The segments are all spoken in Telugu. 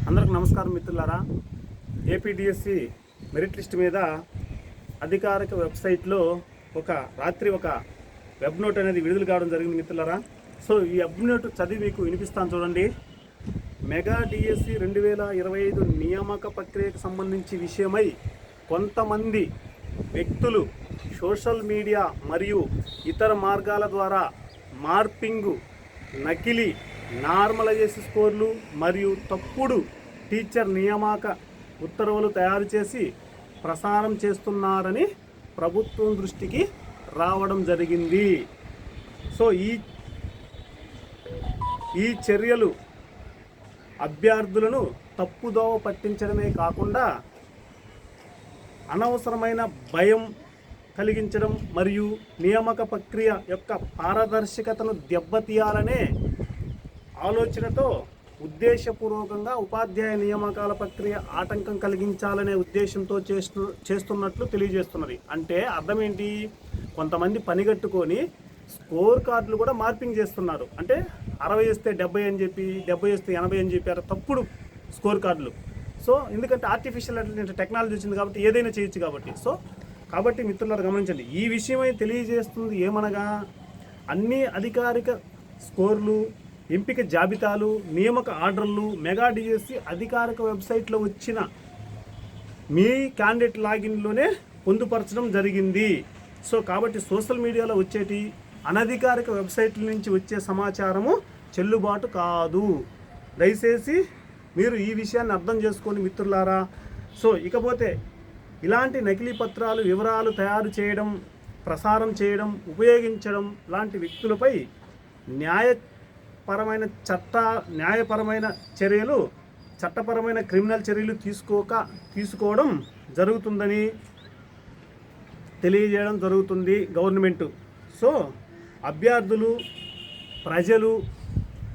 అందరికి నమస్కారం మిత్రులారా. ఏపీడిఎస్సి మెరిట్ లిస్ట్ మీద అధికారిక వెబ్సైట్లో రాత్రి ఒక వెబ్ నోట్ అనేది విడుదల కావడం జరిగింది మిత్రులారా. సో ఈ వెబ్ నోట్ చదివి మీకు వినిపిస్తాను చూడండి. మెగా డిఎస్సి 2025 నియామక ప్రక్రియకు సంబంధించి విషయమై కొంతమంది వ్యక్తులు సోషల్ మీడియా మరియు ఇతర మార్గాల ద్వారా మార్పింగు, నకిలీ, నార్మలైజేషన్ స్కోర్లు మరియు తప్పుడు టీచర్ నియామక ఉత్తర్వులు తయారు చేసి ప్రసారం చేస్తున్నారని ప్రభుత్వం దృష్టికి రావడం జరిగింది. సో ఈ చర్యలు అభ్యర్థులను తప్పుదోవ పట్టించడమే కాకుండా అనవసరమైన భయం కలిగించడం మరియు నియామక ప్రక్రియ యొక్క పారదర్శకతను దెబ్బతీయాలనే ఆలోచనతో ఉద్దేశపూర్వకంగా ఉపాధ్యాయ నియామకాల ప్రక్రియ ఆటంకం కలిగించాలనే ఉద్దేశంతో చేస్తున్నట్లు తెలియజేస్తున్నది. అంటే అర్థం ఏంటి? కొంతమంది పనిగట్టుకొని స్కోర్ కార్డులు కూడా మార్పింగ్ చేస్తున్నారు. అంటే 60 వస్తే 70 అని చెప్పి, 70 వస్తే 80 అని చెప్పారు, తప్పుడు స్కోర్ కార్డులు. సో ఎందుకంటే ఆర్టిఫిషియల్ ఇంటెలిజెన్స్ టెక్నాలజీ వచ్చింది కాబట్టి ఏదైనా చేయొచ్చు కాబట్టి. కాబట్టి మిత్రులారా గమనించండి, ఈ విషయమై తెలియజేస్తుంది ఏమనగా అన్ని అధికారిక స్కోర్లు, ఎంపిక జాబితాలు, నియామక ఆర్డర్లు మెగా డిఎస్సి అధికారిక వెబ్సైట్లో వచ్చిన మీ క్యాండిడేట్ లాగిన్లోనే పొందుపరచడం జరిగింది. సో కాబట్టి సోషల్ మీడియాలో వచ్చేటి అనధికారిక వెబ్సైట్ల నుంచి వచ్చే సమాచారము చెల్లుబాటు కాదు. దయచేసి మీరు ఈ విషయాన్ని అర్థం చేసుకోండి మిత్రులారా. సో ఇకపోతే ఇలాంటి నకిలీ పత్రాలు, వివరాలు తయారు చేయడం, ప్రసారం చేయడం, ఉపయోగించడం లాంటి వ్యక్తులపై న్యాయపరమైన చర్యలు, చట్టపరమైన క్రిమినల్ చర్యలు తీసుకోవడం జరుగుతుందని తెలియజేయడం జరుగుతుంది గవర్నమెంటు. సో అభ్యర్థులు, ప్రజలు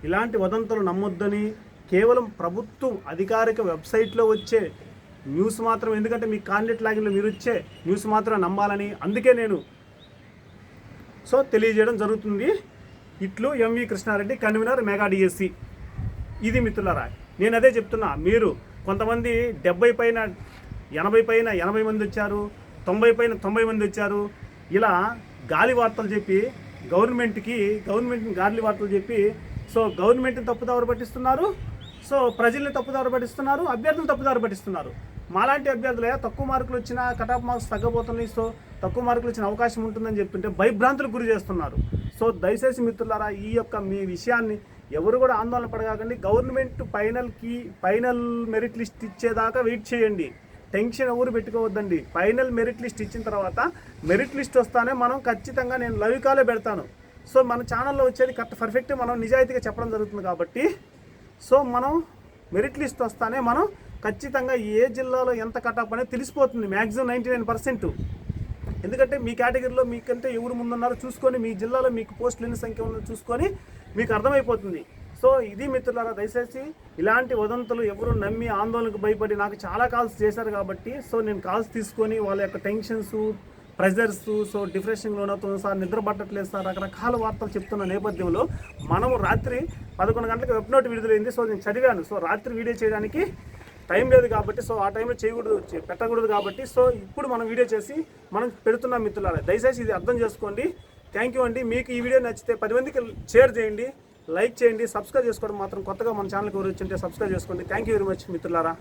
ఇలాంటి వదంతులు నమ్మొద్దని, కేవలం ప్రభుత్వం అధికారిక వెబ్సైట్లో వచ్చే న్యూస్ మాత్రం, ఎందుకంటే మీ క్యాండిడేట్ లాగిన్లో మీరు వచ్చే న్యూస్ మాత్రం నమ్మాలని అందుకే నేను తెలియజేయడం జరుగుతుంది. ఇట్లు MV Krishna Reddy, convener mega DSC. ఇది మిత్రులారా, నేను అదే చెప్తున్నా. మీరు కొంతమంది 70 పైన 80 పైన 80 మంది వచ్చారు, 90 పైన 90 మంది వచ్చారు, ఇలా గాలి వార్తలు చెప్పి గవర్నమెంట్ని గాలి వార్తలు చెప్పి గవర్నమెంట్ని తప్పుదారు పట్టిస్తున్నారు. ప్రజల్ని తప్పుదారు పట్టిస్తున్నారు, అభ్యర్థులు తప్పుదారు పట్టిస్తున్నారు. మాలాంటి అభ్యర్థులే తక్కువ మార్కులు వచ్చినా కట్ ఆఫ్ మార్క్స్ తగ్గబోతున్నాయి, తక్కువ మార్కులు వచ్చిన అవకాశం ఉంటుందని చెప్తుంటే భయభ్రాంతులకు గురి చేస్తున్నారు. దయచేసి మిత్రులారా, మీ విషయాన్ని ఎవరు కూడా ఆందోళన పడగాకండి. గవర్నమెంట్ ఫైనల్ మెరిట్ లిస్ట్ ఇచ్చేదాకా వెయిట్ చేయండి. టెన్షన్ ఎవరు పెట్టుకోవద్దండి. ఫైనల్ మెరిట్ లిస్ట్ ఇచ్చిన తర్వాత మెరిట్ లిస్ట్ వస్తానే మనం ఖచ్చితంగా నేను లైవ్ కాలే పెడతాను. మన ఛానల్లో వచ్చేది పర్ఫెక్ట్ మనం నిజాయితీగా చెప్పడం జరుగుతుంది కాబట్టి మనం మెరిట్ లిస్ట్ వస్తానే మనం ఖచ్చితంగా ఏ జిల్లాలో ఎంత కటాప్ అనేది తెలిసిపోతుంది. మ్యాక్సిమం 99%. ఎందుకంటే మీ కేటగిరీలో మీకంటే ఎవరు ముందున్నారో చూసుకొని, మీ జిల్లాలో మీకు పోస్టులు ఎన్ని సంఖ్య ఉందో చూసుకొని మీకు అర్థమైపోతుంది. ఇది మిత్రులారా, దయచేసి ఇలాంటి వదంతులు ఎవరు నమ్మి ఆందోళనకు భయపడి, నాకు చాలా కాల్స్ చేశారు కాబట్టి నేను కాల్స్ తీసుకొని వాళ్ళ యొక్క టెన్షన్స్, ప్రెజర్స్, డిప్రెషన్లో అవుతుంది సార్, నిద్ర పట్టట్లేదు సార్, రకరకాల వార్తలు చెప్తున్న నేపథ్యంలో మనము రాత్రి 11 గంటలకు వెబ్ నోట్ విడుదలైంది. నేను చదివాను. రాత్రి వీడియో చేయడానికి టైం లేదు కాబట్టి ఆ టైంలో పెట్టకూడదు కాబట్టి ఇప్పుడు మనం వీడియో చేసి మనం పెడుతున్నాం మిత్రులారా. దయచేసి ఇది అర్థం చేసుకోండి. థ్యాంక్ యూ అండి. మీకు ఈ వీడియో నచ్చితే 10 మందికి షేర్ చేయండి, లైక్ చేయండి, సబ్స్క్రైబ్ చేసుకోవడం మాత్రం కొత్తగా మన ఛానల్కి ఎవరు వచ్చింటే సబ్స్క్రైబ్ చేసుకోండి. థ్యాంక్ యూ వెరీ మచ్ మిత్రులారా.